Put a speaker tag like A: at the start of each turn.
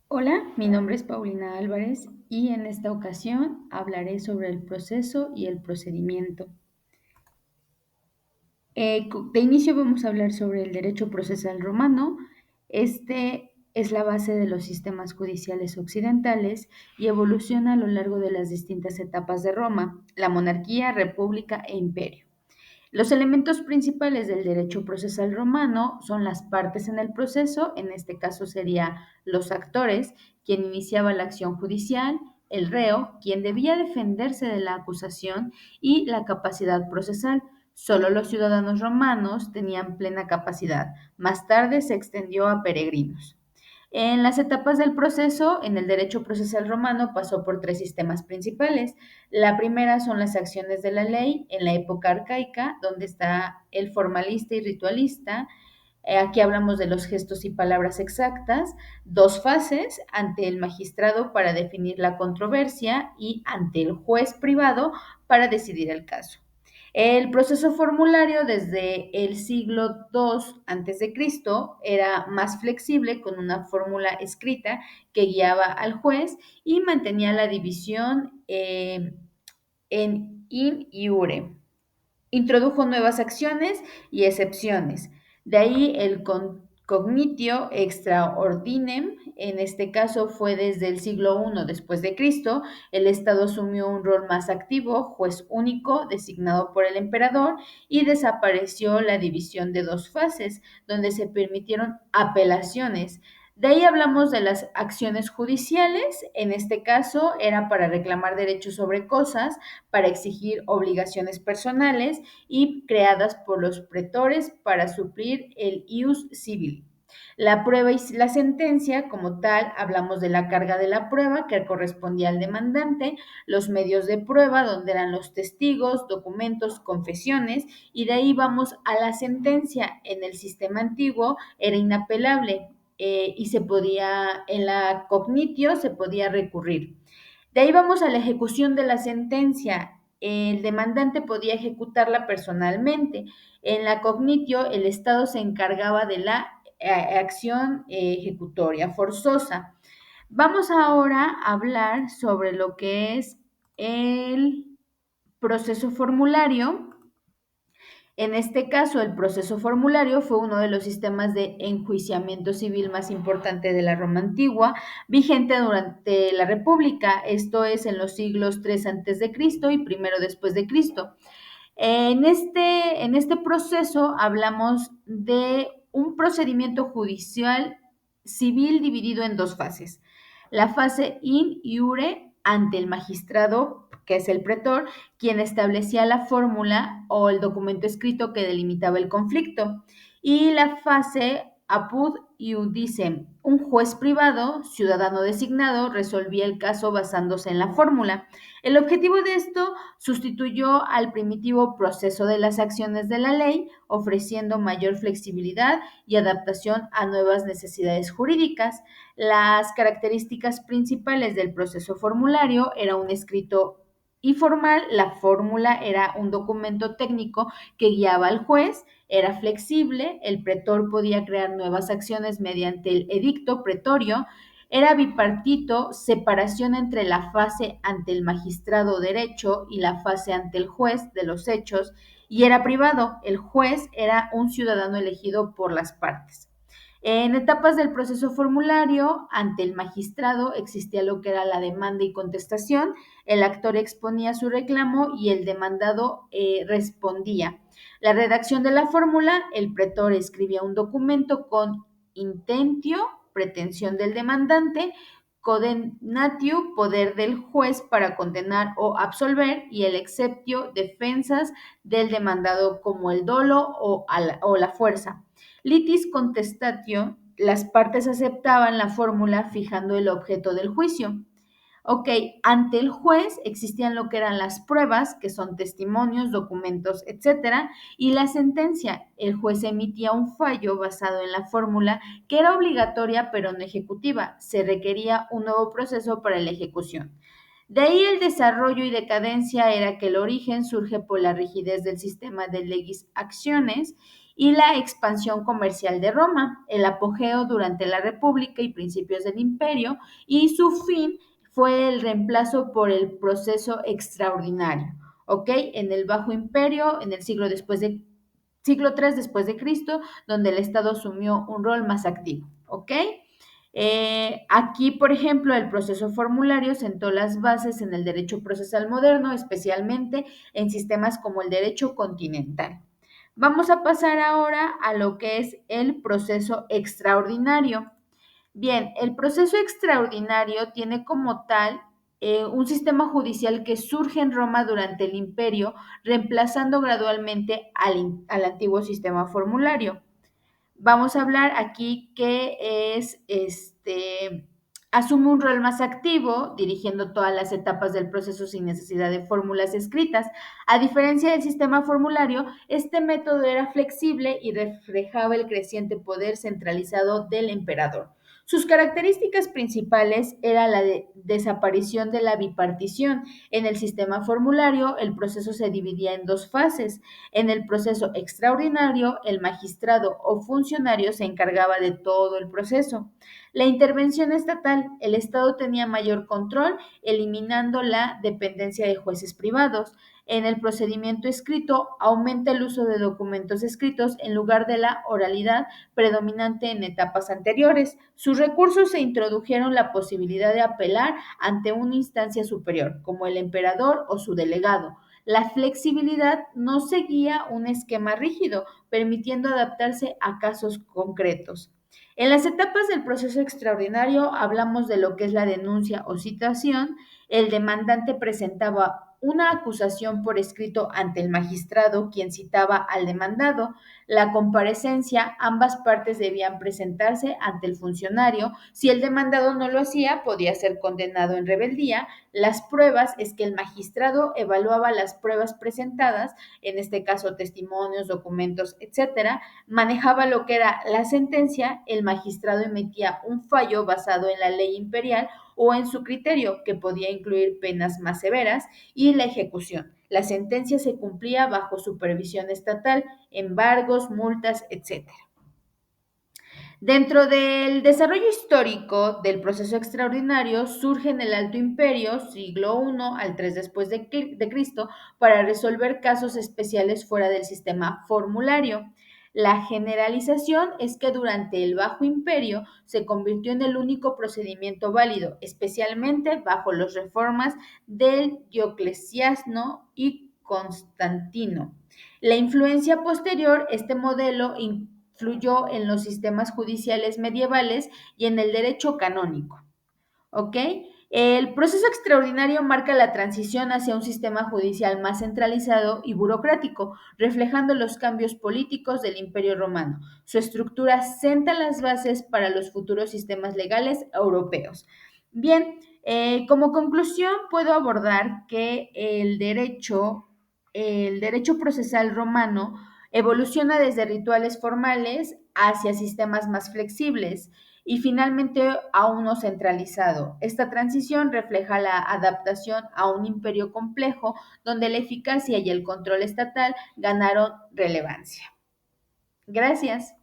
A: Hola, mi nombre es Paulina Álvarez y en esta ocasión hablaré sobre el proceso y el procedimiento. De inicio vamos a hablar sobre el derecho procesal romano. Este es la base de los sistemas judiciales occidentales y evoluciona a lo largo de las distintas etapas de Roma, la monarquía, república e imperio. Los elementos principales del derecho procesal romano son las partes en el proceso, en este caso sería los actores, quien iniciaba la acción judicial, el reo, quien debía defenderse de la acusación y la capacidad procesal. Solo los ciudadanos romanos tenían plena capacidad. Más tarde se extendió a peregrinos. En las etapas del proceso, en el derecho procesal romano pasó por tres sistemas principales. La primera son las acciones de la ley en la época arcaica, donde está el formalista y ritualista. Aquí hablamos de los gestos y palabras exactas, dos fases, ante el magistrado para definir la controversia y ante el juez privado para decidir el caso. El proceso formulario desde el siglo II a.C. era más flexible con una fórmula escrita que guiaba al juez y mantenía la división en in iure. Introdujo nuevas acciones y excepciones. De ahí el cognitio extra ordinem, en este caso fue desde el siglo I después de Cristo, el Estado asumió un rol más activo, juez único designado por el emperador y desapareció la división de dos fases, donde se permitieron apelaciones. De ahí hablamos de las acciones judiciales, en este caso era para reclamar derechos sobre cosas, para exigir obligaciones personales y creadas por los pretores para suplir el ius civil. La prueba y la sentencia, como tal, hablamos de la carga de la prueba que correspondía al demandante, los medios de prueba, donde eran los testigos, documentos, confesiones, y de ahí vamos a la sentencia. En el sistema antiguo era inapelable y se podía, en la cognitio, se podía recurrir. De ahí vamos a la ejecución de la sentencia. El demandante podía ejecutarla personalmente. En la cognitio, el Estado se encargaba de la acción ejecutoria forzosa. Vamos ahora a hablar sobre lo que es el proceso formulario. En este caso, el proceso formulario fue uno de los sistemas de enjuiciamiento civil más importante de la Roma antigua, vigente durante la República, esto es en los siglos III a.C. y primero después de Cristo. En este proceso hablamos de un procedimiento judicial civil dividido en dos fases. La fase in iure ante el magistrado, que es el pretor, quien establecía la fórmula o el documento escrito que delimitaba el conflicto. Y la fase apud iudicem, un juez privado, ciudadano designado, resolvía el caso basándose en la fórmula. El objetivo de esto sustituyó al primitivo proceso de las acciones de la ley, ofreciendo mayor flexibilidad y adaptación a nuevas necesidades jurídicas. Las características principales del proceso formulario era un escrito y formal, la fórmula era un documento técnico que guiaba al juez, era flexible, el pretor podía crear nuevas acciones mediante el edicto pretorio, era bipartito, separación entre la fase ante el magistrado derecho y la fase ante el juez de los hechos, y era privado, el juez era un ciudadano elegido por las partes. En etapas del proceso formulario, ante el magistrado existía lo que era la demanda y contestación, el actor exponía su reclamo y el demandado respondía. La redacción de la fórmula, el pretor escribía un documento con intentio, pretensión del demandante, codenatio, poder del juez para condenar o absolver, y el exceptio, defensas del demandado como el dolo o la fuerza. Litis contestatio, las partes aceptaban la fórmula fijando el objeto del juicio. Ok, ante el juez existían lo que eran las pruebas, que son testimonios, documentos, etcétera, y la sentencia. El juez emitía un fallo basado en la fórmula que era obligatoria pero no ejecutiva. Se requería un nuevo proceso para la ejecución. De ahí el desarrollo y decadencia era que el origen surge por la rigidez del sistema de legis acciones y la expansión comercial de Roma, el apogeo durante la República y principios del Imperio, y su fin fue el reemplazo por el proceso extraordinario, ¿ok? En el Bajo Imperio, en el siglo III después de Cristo, donde el Estado asumió un rol más activo, ¿ok? Aquí, por ejemplo, el proceso formulario sentó las bases en el derecho procesal moderno, especialmente en sistemas como el derecho continental. Vamos a pasar ahora a lo que es el proceso extraordinario. Bien, el proceso extraordinario tiene como tal un sistema judicial que surge en Roma durante el imperio, reemplazando gradualmente al antiguo sistema formulario. Vamos a hablar aquí que asume un rol más activo, dirigiendo todas las etapas del proceso sin necesidad de fórmulas escritas. A diferencia del sistema formulario, este método era flexible y reflejaba el creciente poder centralizado del emperador. Sus características principales era la desaparición de la bipartición. En el sistema formulario, el proceso se dividía en dos fases. En el proceso extraordinario, el magistrado o funcionario se encargaba de todo el proceso. La intervención estatal, el Estado tenía mayor control, eliminando la dependencia de jueces privados. En el procedimiento escrito, aumenta el uso de documentos escritos en lugar de la oralidad predominante en etapas anteriores. Sus recursos se introdujeron la posibilidad de apelar ante una instancia superior, como el emperador o su delegado. La flexibilidad no seguía un esquema rígido, permitiendo adaptarse a casos concretos. En las etapas del proceso extraordinario hablamos de lo que es la denuncia o citación. El demandante presentaba una acusación por escrito ante el magistrado, quien citaba al demandado. La comparecencia, ambas partes debían presentarse ante el funcionario. Si el demandado no lo hacía, podía ser condenado en rebeldía. Las pruebas es que el magistrado evaluaba las pruebas presentadas, en este caso testimonios, documentos, etcétera, manejaba lo que era la sentencia, el magistrado emitía un fallo basado en la ley imperial o en su criterio, que podía incluir penas más severas, y la ejecución. La sentencia se cumplía bajo supervisión estatal, embargos, multas, etcétera. Dentro del desarrollo histórico del proceso extraordinario surge en el Alto Imperio, siglo I al 3 después de Cristo, para resolver casos especiales fuera del sistema formulario. La generalización es que durante el Bajo Imperio se convirtió en el único procedimiento válido, especialmente bajo las reformas del Diocleciano y Constantino. La influencia posterior, este modelo influyó en los sistemas judiciales medievales y en el derecho canónico. ¿Ok? El proceso extraordinario marca la transición hacia un sistema judicial más centralizado y burocrático, reflejando los cambios políticos del Imperio Romano. Su estructura senta las bases para los futuros sistemas legales europeos. Bien, como conclusión puedo abordar que el derecho procesal romano evoluciona desde rituales formales hacia sistemas más flexibles y finalmente a uno centralizado. Esta transición refleja la adaptación a un imperio complejo donde la eficacia y el control estatal ganaron relevancia. Gracias.